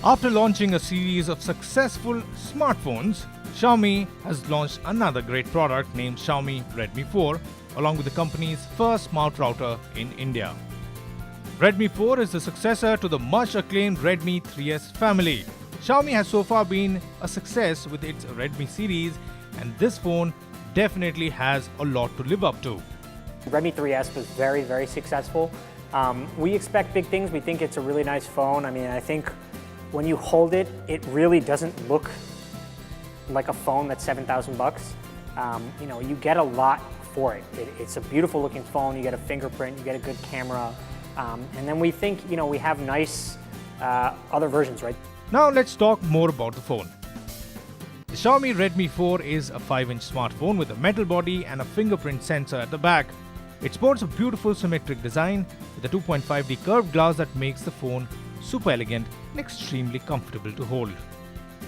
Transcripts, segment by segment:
After launching a series of successful smartphones, Xiaomi has launched another great product named Xiaomi Redmi 4, along with the company's first smart router in India. Redmi 4 is the successor to the much acclaimed Redmi 3S family. Xiaomi has so far been a success with its Redmi series, and this phone definitely has a lot to live up to. Redmi 3S was very, very successful. We expect big things. We think it's a really nice phone. I think when you hold it, it really doesn't look like a phone that's 7,000 bucks. You get a lot for it. It's a beautiful looking phone. You get a fingerprint, you get a good camera. And then we think, we have nice other versions, right? Now let's talk more about the phone. The Xiaomi Redmi 4 is a 5-inch smartphone with a metal body and a fingerprint sensor at the back. It sports a beautiful symmetric design with a 2.5D curved glass that makes the phone super elegant and extremely comfortable to hold.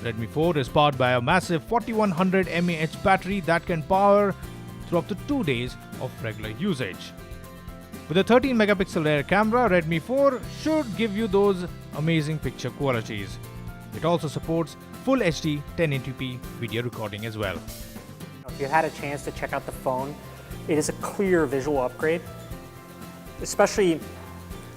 Redmi 4 is powered by a massive 4100 mAh battery that can power through up to 2 days of regular usage. With a 13 megapixel rear camera, Redmi 4 should give you those amazing picture qualities. It also supports full HD 1080p video recording as well. If you had a chance to check out the phone, it is a clear visual upgrade, especially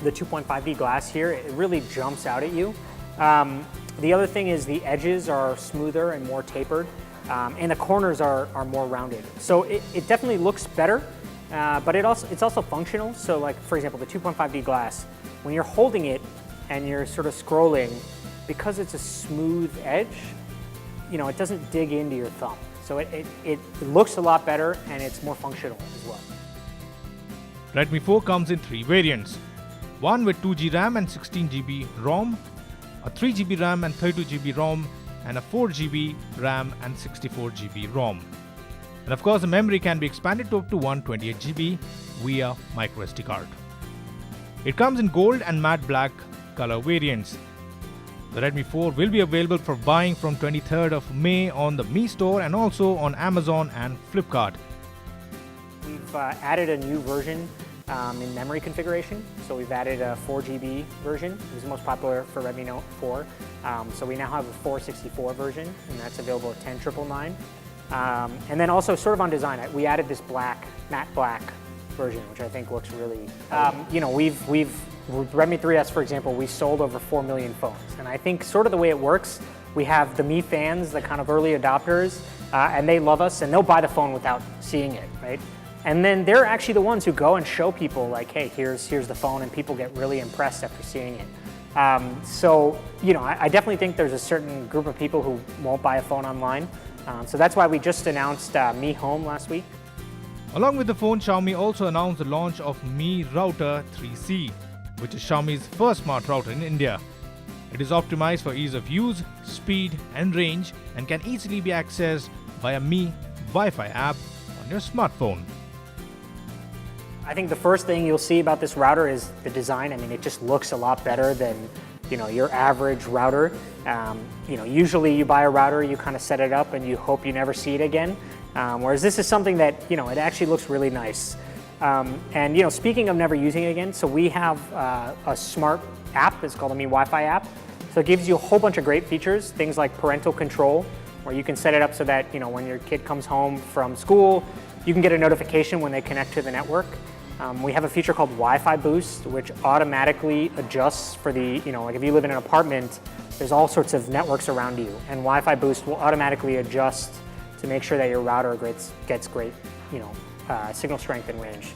the 2.5D glass here. It really jumps out at you. The other thing is the edges are smoother and more tapered, and the corners are more rounded. So it definitely looks better, but it's also functional. So like, for example, the 2.5D glass, when you're holding it and you're sort of scrolling, because it's a smooth edge, it doesn't dig into your thumb. So it looks a lot better and it's more functional as well. Redmi 4 comes in 3 variants. One with 2GB RAM and 16GB ROM, a 3GB RAM and 32GB ROM, and a 4GB RAM and 64GB ROM. And of course, the memory can be expanded to up to 128GB via microSD card. It comes in gold and matte black color variants. The Redmi 4 will be available for buying from 23rd of May on the Mi Store and also on Amazon and Flipkart. We've added a new version in memory configuration. So we've added a 4GB version. It was the most popular for Redmi Note 4. So we now have a 464 version, and that's available at 10,999. And then also sort of on design, we added this matte black version, which I think looks really, with Redmi 3S, for example, we sold over 4 million phones. And I think sort of the way it works, we have the Mi fans, the kind of early adopters, and they love us, and they'll buy the phone without seeing it, right? And then they're actually the ones who go and show people like, hey, here's the phone, and people get really impressed after seeing it. I definitely think there's a certain group of people who won't buy a phone online. So that's why we just announced Mi Home last week. Along with the phone, Xiaomi also announced the launch of Mi Router 3C, which is Xiaomi's first smart router in India. It is optimized for ease of use, speed and range, and can easily be accessed via Mi Wi-Fi app on your smartphone. I think the first thing you'll see about this router is the design. It just looks a lot better than your average router. Usually you buy a router, you kind of set it up and you hope you never see it again. Whereas this is something that, it actually looks really nice. Speaking of never using it again, so we have a smart app. It's called the Mi Wi-Fi app. So it gives you a whole bunch of great features, things like parental control, where you can set it up so that, when your kid comes home from school, you can get a notification when they connect to the network. We have a feature called Wi-Fi Boost, which automatically adjusts for like if you live in an apartment, there's all sorts of networks around you, and Wi-Fi Boost will automatically adjust to make sure that your router gets great, signal strength and range.